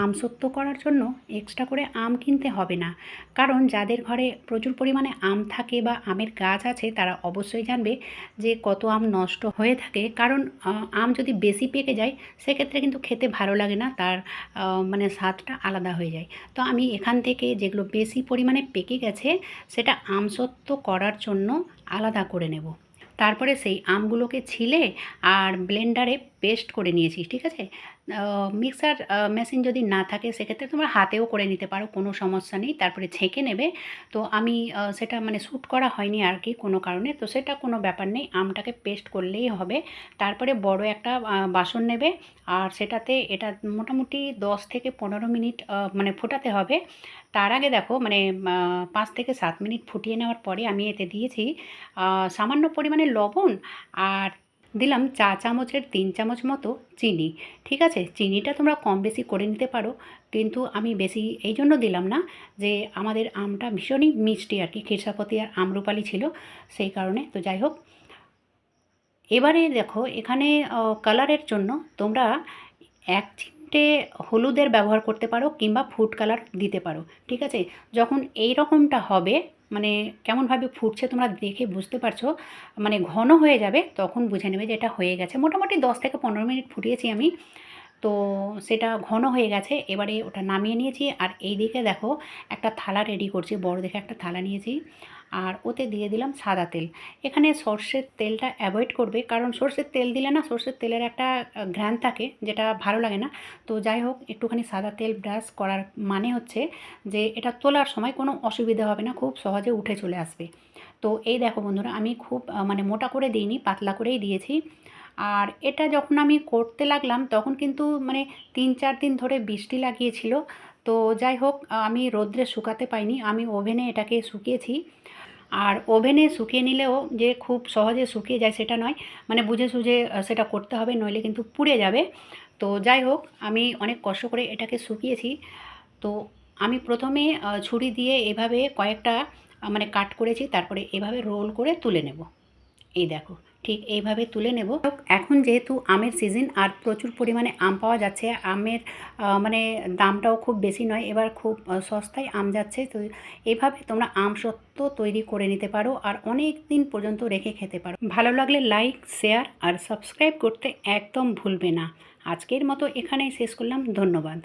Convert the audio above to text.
আমসত্ত্ব করার জন্য এক্সট্রা করে আম কিনতে হবে না। কারণ যাদের ঘরে প্রচুর পরিমাণে আম থাকে বা আমের গাছ আছে তারা অবশ্যই জানবে যে কত আম নষ্ট হয়ে থাকে। কারণ আম যদি বেশি পেকে যায় সেক্ষেত্রে কিন্তু খেতে ভালো লাগে না, তার মানে স্বাদটা আলাদা হয়ে যায়। তো আমি এখান থেকে যেগুলো বেশি পরিমাণে পেকে গেছে সেটা আমসত্ত্ব করার জন্য আলাদা করে নেব। তারপরে সেই আমগুলোকে ছিলে আর ব্লেন্ডারে পেস্ট করে নিয়েছি, ঠিক আছে। মিক্সার মেশিন যদি না থাকে সেক্ষেত্রে তোমরা হাতেও করে নিতে পারো, কোনো সমস্যা নেই। তারপরে ছেঁকে নেবে। তো আমি সেটা মানে শ্যুট করা হয়নি আর কি কোনো কারণে, তো সেটা কোনো ব্যাপার নেই, আমটাকে পেস্ট করলেই হবে। তারপরে বড় একটা বাসন নেবে আর সেটাতে এটা মোটামুটি 10 থেকে 15 মিনিট মানে ফোটাতে হবে। তার আগে দেখো মানে 5 থেকে 7 মিনিট ফুটিয়ে নেওয়ার পরে আমি এতে দিয়েছি সামান্য পরিমাণে লবণ আর দিলাম চা চামচের 3 চামচ মতো চিনি, ঠিক আছে। চিনিটা তোমরা কম বেশি করে নিতে পারো, কিন্তু আমি বেশি এই জন্য দিলাম না যে আমাদের আমটা ভীষণই মিষ্টি আর কি, খেরসাপতি আর আম্রপালি ছিল সেই কারণে। তো যাই হোক, এবারে দেখো এখানে কালারের জন্য তোমরা এক চিমটে হলুদের ব্যবহার করতে পারো কিংবা ফুড কালার দিতে পারো, ঠিক আছে। যখন এই রকমটা হবে মানে কেমনভাবে ফুটছে তোমরা দেখে বুঝতে পারছো, মানে ঘন হয়ে যাবে, তখন বুঝে নেবে যে এটা হয়ে গেছে। মোটামুটি 10 থেকে 15 মিনিট ফুটিয়েছি আমি, তো সেটা ঘন হয়ে গেছে। এবারে ওটা নামিয়ে নিয়েছি আর এই দিকে দেখো একটা থালা রেডি করছি, বড় দেখে একটা থালা নিয়েছি আর ওতে দিয়ে দিলাম সাদা তেল। এখানে সর্ষের তেলটা অ্যাভয়েড করবে, কারণ সর্ষের তেল দিলে না সর্ষের তেলের একটা ঘ্রাণ থাকে যেটা ভালো লাগে না। তো যাই হোক, একটুখানি সাদা তেল ব্রাশ করার মানে হচ্ছে যে এটা তোলার সময় কোনো অসুবিধা হবে না, খুব সহজে উঠে চলে আসবে। তো এই দেখো বন্ধুরা, আমি খুব মানে মোটা করে দিইনি, পাতলা করেই দিয়েছি। আর এটা যখন আমি করতে লাগলাম তখন কিন্তু মানে 3-4 দিন ধরে বৃষ্টি লাগিয়েছিল। তো যাই হোক, আমি রোদ্রে শুকাতে পাইনি, আমি ওভেনে এটাকে শুকিয়েছি। আর ওভেনে শুকিয়ে নিলেও যে খুব সহজে শুকিয়ে যায় সেটা নয়, মানে বুঝে সুঝে সেটা করতে হবে, নইলে কিন্তু পুড়ে যাবে। তো যাই হোক, আমি অনেক কষ্ট করে এটাকে শুকিয়েছি। তো আমি প্রথমে ছুরি দিয়ে এভাবে কয়েকটা মানে কাট করেছি, তারপরে এভাবে রোল করে তুলে নেব। এই দেখো, ঠিক এইভাবে তুলে নেব। এখন যেহেতু আমের সিজন আর প্রচুর পরিমাণে আম পাওয়া যাচ্ছে, আমের মানে দামটাও খুব বেশি নয়, এবার খুব সস্তায় আম যাচ্ছে। তো এইভাবে তোমরা আমসত্ত্ব তৈরি করে নিতে পারো আর অনেক দিন পর্যন্ত রেখে খেতে পারো। ভালো লাগলে লাইক, শেয়ার আর সাবস্ক্রাইব করতে একদম ভুলবে না। আজকের মতো এখানেই শেষ করলাম, ধন্যবাদ।